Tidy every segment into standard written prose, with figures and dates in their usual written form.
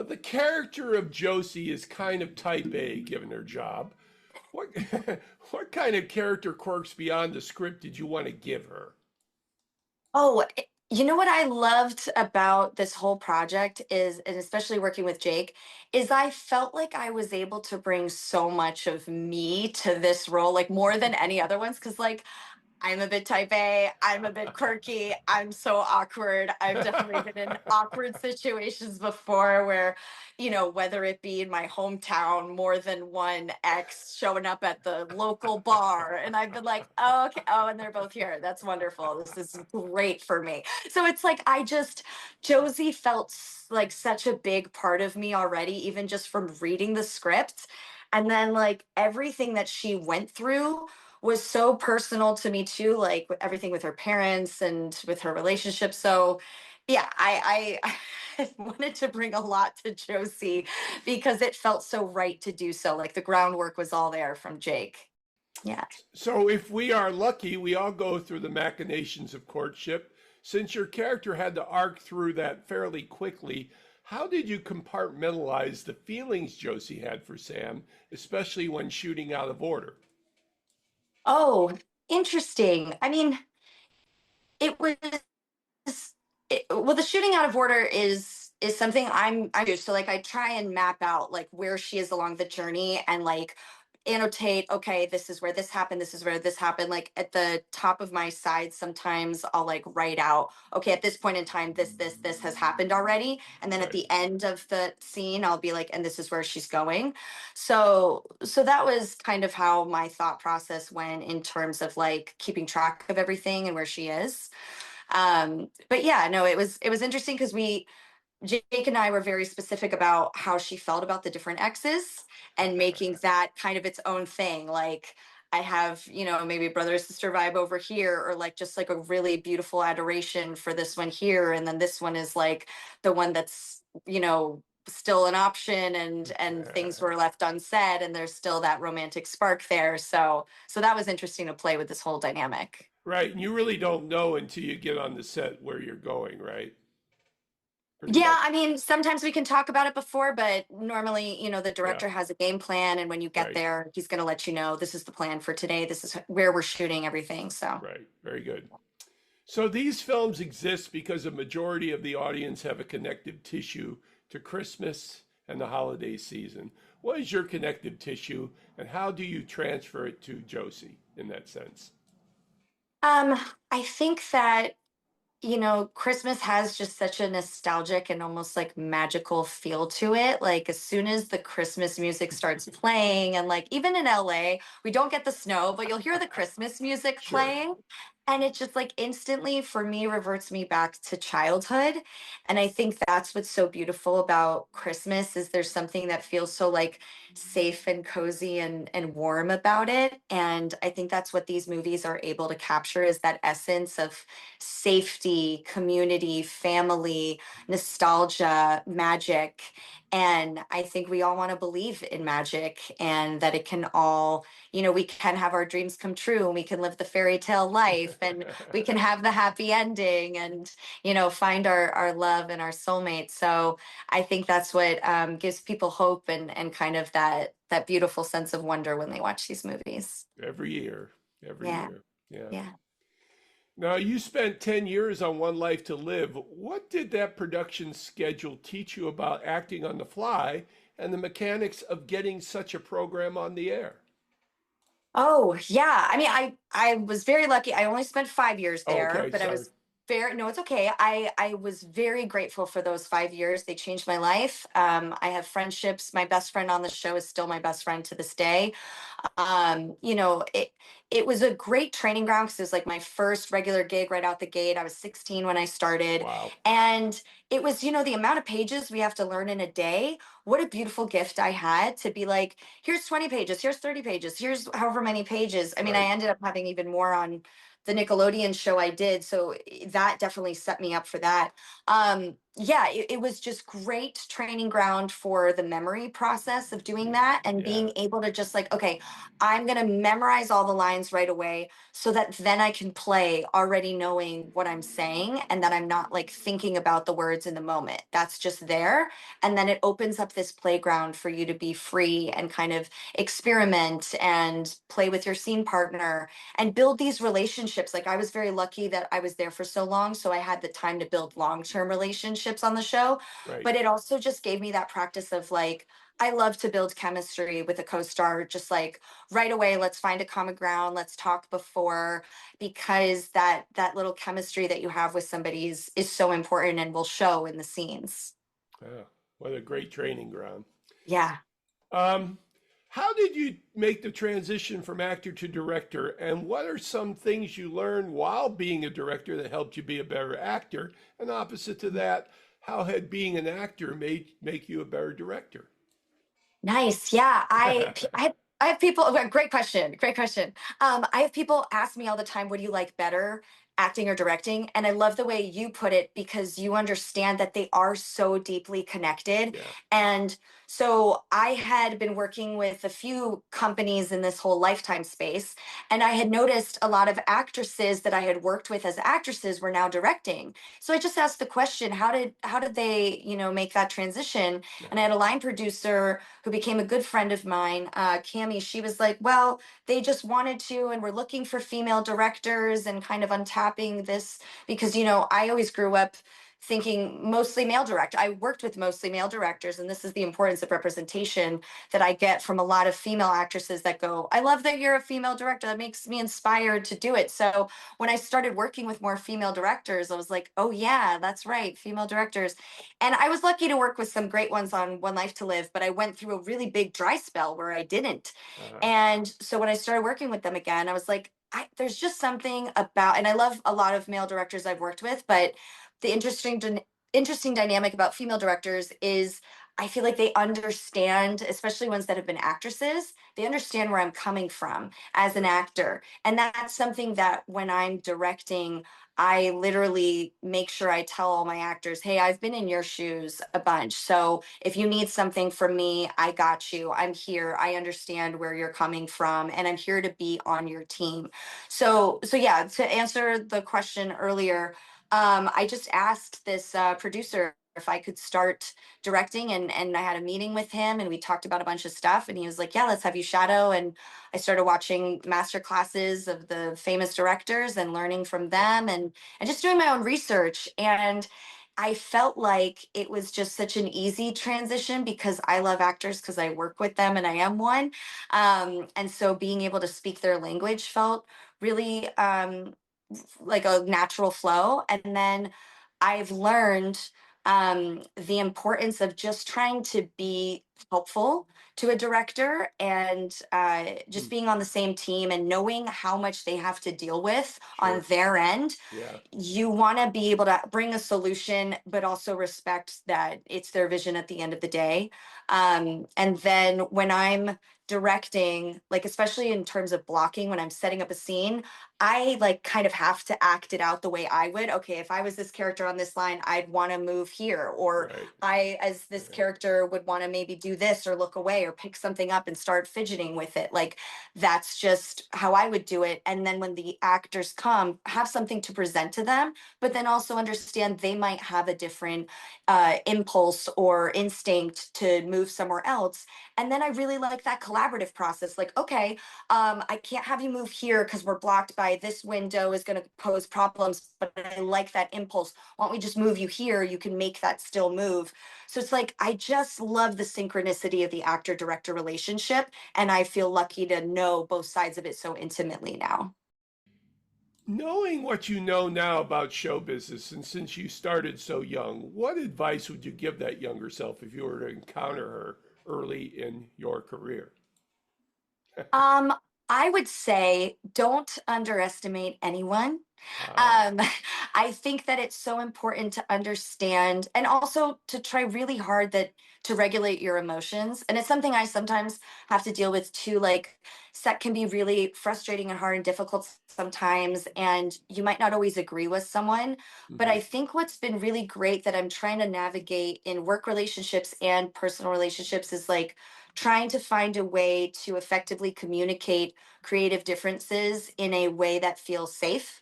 The character of Josie is kind of type A, given her job. What what kind of character quirks beyond the script did you want to give her? Oh, you know what I loved about this whole project is, and especially working with Jake, is I felt like I was able to bring so much of me to this role, like more than any other ones. Cause like I'm a bit type A. I'm a bit quirky. I'm so awkward. I've definitely been in awkward situations before where, whether it be in my hometown, more than one ex showing up at the local bar. And I've been like, oh, okay. Oh, and they're both here. That's wonderful. This is great for me. So it's like, Josie felt like such a big part of me already, even just from reading the script. And then like everything that she went through was so personal to me too, like with everything with her parents and with her relationship. So yeah, I wanted to bring a lot to Josie because it felt so right to do so. Like the groundwork was all there from Jake. Yeah. So, if we are lucky, we all go through the machinations of courtship. Since your character had to arc through that fairly quickly, how did you compartmentalize the feelings Josie had for Sam, especially when shooting out of order? Oh, interesting. I mean, it was well, the shooting out of order is something I'm used to. Like I try and map out like where she is along the journey and like annotate, okay, this is where this happened, this is where this happened. Like at the top of my side, sometimes I'll like write out, okay, at this point in time, this has happened already. And then at Right. the end of the scene, I'll be like, and this is where she's going. So that was kind of how my thought process went in terms of like keeping track of everything and where she is. But yeah, no, it was interesting because we Jake and I were very specific about how she felt about the different exes and making that kind of its own thing. Like I have, maybe brother sister vibe over here, or like just like a really beautiful adoration for this one here, and then this one is like the one that's still an option, and things were left unsaid, and there's still that romantic spark there. So that was interesting to play with this whole dynamic. Right. And you really don't know until you get on the set where you're going, right? Pretty Yeah, much. I mean, sometimes we can talk about it before, but normally, the Yeah. director has a game plan, and when you get Right. there, he's going to let you know this is the plan for today. This is where we're shooting everything. So, Right. Very good. So these films exist because a majority of the audience have a connective tissue to Christmas and the holiday season. What is your connective tissue, and how do you transfer it to Josie in that sense? um, I think that Christmas has just such a nostalgic and almost like magical feel to it. Like as soon as the Christmas music starts playing, and like even in LA, we don't get the snow, but you'll hear the Christmas music Sure. playing. And it just like instantly for me reverts me back to childhood. And I think that's what's so beautiful about Christmas is there's something that feels so like safe and cozy and warm about it. And I think that's what these movies are able to capture is that essence of safety, community, family, nostalgia, magic. And I think we all want to believe in magic and that it can all, we can have our dreams come true and we can live the fairy tale life and we can have the happy ending and, find our love and our soulmate. So I think that's what gives people hope and kind of that beautiful sense of wonder when they watch these movies. Every year. Every Yeah. year. Yeah. Yeah. Now, you spent 10 years on One Life to Live. What did that production schedule teach you about acting on the fly and the mechanics of getting such a program on the air? Oh, yeah. I mean, I was very lucky. I only spent 5 years Oh, there, okay, but I sorry. was very no, it's okay. I was very grateful for those 5 years. They changed my life. I have friendships. My best friend on the show is still my best friend to this day. It was a great training ground because it was like my first regular gig right out the gate. I was 16 when I started, Wow. and it was, the amount of pages we have to learn in a day. What a beautiful gift I had to be like, here's 20 pages, here's 30 pages, here's however many pages. I mean, I Right. ended up having even more on the Nickelodeon show I did, so that definitely set me up for that. yeah, it was just great training ground for the memory process of doing Yeah. that and Yeah. being able to just like, okay, I'm going to memorize all the lines right away so that then I can play already knowing what I'm saying and that I'm not like thinking about the words in the moment. That's just there. And then it opens up this playground for you to be free and kind of experiment and play with your scene partner and build these relationships. Like I was very lucky that I was there for so long, so I had the time to build long-term relationships on the show. Right. But it also just gave me that practice of like, I love to build chemistry with a co-star, just like right away, let's find a common ground, let's talk before, because that little chemistry that you have with somebody is so important and will show in the scenes. Yeah. What a great training ground. Yeah. Um, how did you make the transition from actor to director, and what are some things you learned while being a director that helped you be a better actor? And opposite to that, how had being an actor made make you a better director? Nice. Yeah. I have people, okay, great question. Great question. I have people ask me all the time, what do you like better, acting or directing? And I love the way you put it because you understand that they are so deeply connected. Yeah. And so I had been working with a few companies in this whole lifetime space, and I had noticed a lot of actresses that I had worked with as actresses were now directing. So I just asked the question, how did they, make that transition? And I Yeah. had a line producer who became a good friend of mine, Cami. She was like, well, they just wanted to, and we're looking for female directors and kind of untapping this because, I always grew up thinking mostly male director. I worked with mostly male directors, and this is the importance of representation that I get from a lot of female actresses that go, I love that you're a female director. That makes me inspired to do it. So when I started working with more female directors, I was like, oh yeah, that's right, female directors. And I was lucky to work with some great ones on One Life to Live, but I went through a really big dry spell where I didn't. Uh, And so when I started working with them again, I was like, there's just something about, and I love a lot of male directors I've worked with, but the interesting dynamic about female directors is I feel like they understand, especially ones that have been actresses, they understand where I'm coming from as an right. actor. And that's something that when I'm directing, I literally make sure I tell all my actors, hey, I've been in your shoes a bunch. So if you need something from me, I got you. I'm here. I understand where you're coming from, and I'm here to be on your team. So yeah, to answer the question earlier, I just asked this producer if I could start directing, and I had a meeting with him and we talked about a bunch of stuff, and he was like, yeah, let's have you shadow. And I started watching master classes of the famous directors and learning from them, and just doing my own research. And I felt like it was just such an easy transition because I love actors because I work with them and I am one. And so being able to speak their language felt really like a natural flow. And then I've learned the importance of just trying to be helpful to a director and Hmm. just being on the same team and knowing how much they have to deal with on Sure. their end. Yeah. You want to be able to bring a solution, but also respect that it's their vision at the end of the day. And then when I'm directing, like especially in terms of blocking, when I'm setting up a scene, I like kind of have to act it out the way I would. Okay, if I was this character on this line, I'd want to move here. Or Right. I, as this Right. character, would want to maybe do this or look away or pick something up and start fidgeting with it. Like that's just how I would do it. And then when the actors come, have something to present to them, but then also understand they might have a different impulse or instinct to move somewhere else. And then I really like that collaborative process. Like, okay, I can't have you move here because we're blocked by this window is going to pose problems, but I like that impulse. Why don't we just move you here? You can make that still move. So it's like, I just love the synchronicity of the actor director relationship. And I feel lucky to know both sides of it so intimately now. Knowing what you know now about show business, and since you started so young, what advice would you give that younger self if you were to encounter her early in your career? Um, I would say don't underestimate anyone. Ah, Um, I think that it's so important to understand and also to try really hard that to regulate your emotions. And it's something I sometimes have to deal with too, like set can be really frustrating and hard and difficult sometimes, and you might not always agree with someone. But Hmm. I think what's been really great that I'm trying to navigate in work relationships and personal relationships is like trying to find a way to effectively communicate creative differences in a way that feels safe,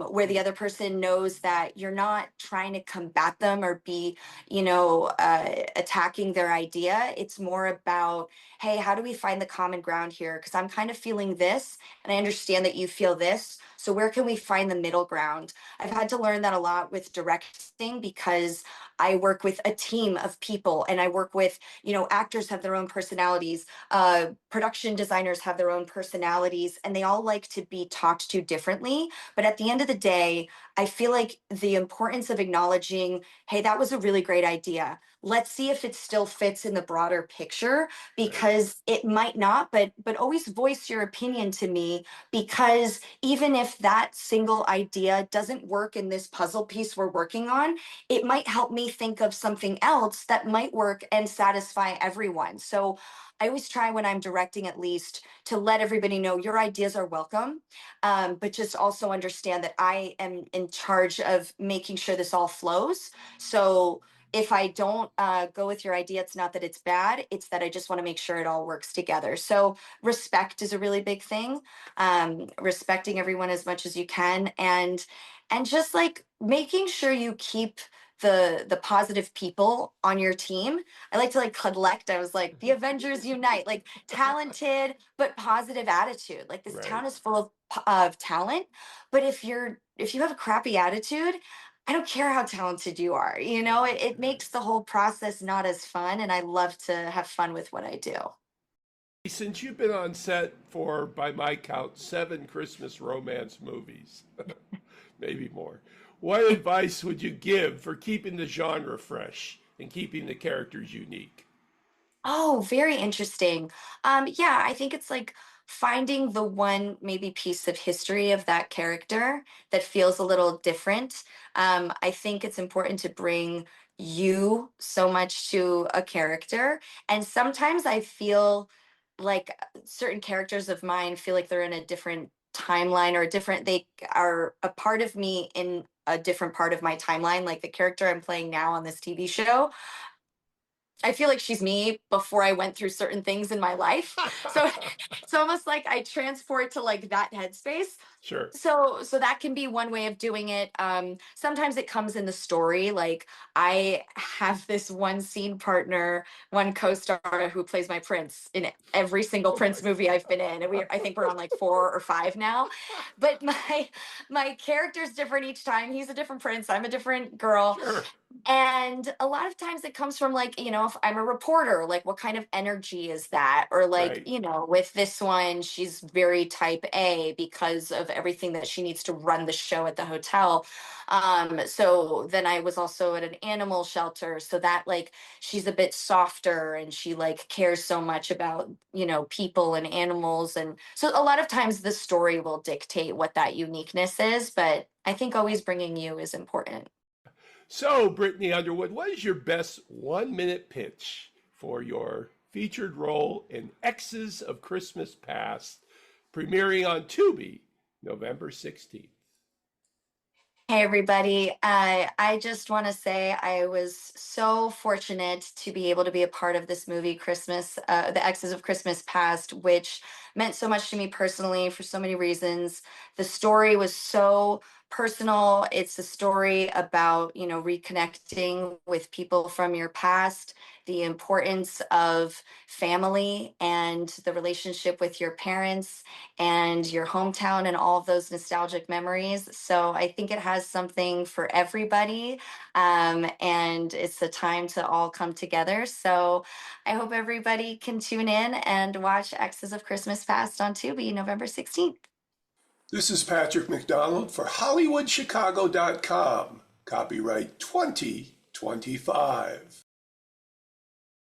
where the other person knows that you're not trying to combat them or be, attacking their idea. It's more about, hey, how do we find the common ground here? Because I'm kind of feeling this, and I understand that you feel this. So where can we find the middle ground? I've had to learn that a lot with directing because I work with a team of people, and I work with, actors have their own personalities, production designers have their own personalities, and they all like to be talked to differently. But at the end of the day, I feel like the importance of acknowledging, hey, that was a really great idea. Let's see if it still fits in the broader picture, Right. because it might not, but always voice your opinion to me, because even if that single idea doesn't work in this puzzle piece we're working on, it might help me think of something else that might work and satisfy everyone. So I always try, when I'm directing at least, to let everybody know your ideas are welcome, but just also understand that I am in charge of making sure this all flows. So if I don't go with your idea, it's not that it's bad, it's that I just want to make sure it all works together. So respect is a really big thing, respecting everyone as much as you can, and just like making sure you keep the positive people on your team. I like to like collect, I was like, the Avengers unite, like talented but positive attitude. Like this Right. town is full of talent, but if you have a crappy attitude, I don't care how talented you are. Right. It Right. makes the whole process not as fun, and I love to have fun with what I do. Since you've been on set for, by my count, 7 Christmas romance movies, maybe more, what advice would you give for keeping the genre fresh and keeping the characters unique? Oh, very interesting. Yeah, I think it's like finding the one maybe piece of history of that character that feels a little different. I think it's important to bring you so much to a character. And sometimes I feel like certain characters of mine feel like they're in a different timeline, or they are a part of me in a different part of my timeline. Like the character I'm playing now on this TV show, I feel like she's me before I went through certain things in my life. So it's almost like I transport to like that headspace. Sure. So that can be one way of doing it. Sometimes it comes in the story. Like I have this one scene partner, one co-star who plays my prince in every single Oh my Prince movie I've been in. And I think we're on like 4 or 5 now. But my character's different each time. He's a different prince. I'm a different girl. Sure. And a lot of times it comes from like, if I'm a reporter, like what kind of energy is that? Or like, Right. with this one, she's very type A because of everything that she needs to run the show at the hotel. So then I was also at an animal shelter. So that like she's a bit softer, and she like cares so much about, people and animals. And so a lot of times the story will dictate what that uniqueness is, but I think always bringing you is important. So, Brittany Underwood, what is your best 1 minute pitch for your featured role in Exes of Christmas Past, premiering on Tubi November 16th? Hey everybody. I just want to say I was so fortunate to be able to be a part of this movie, The Exes of Christmas Past, which meant so much to me personally for so many reasons. The story was so personal. It's a story about, reconnecting with people from your past, the importance of family and the relationship with your parents and your hometown and all of those nostalgic memories. So I think it has something for everybody. And it's a time to all come together. So I hope everybody can tune in and watch X's of Christmas Past on Tubi November 16th. This is Patrick McDonald for HollywoodChicago.com. Copyright 2025.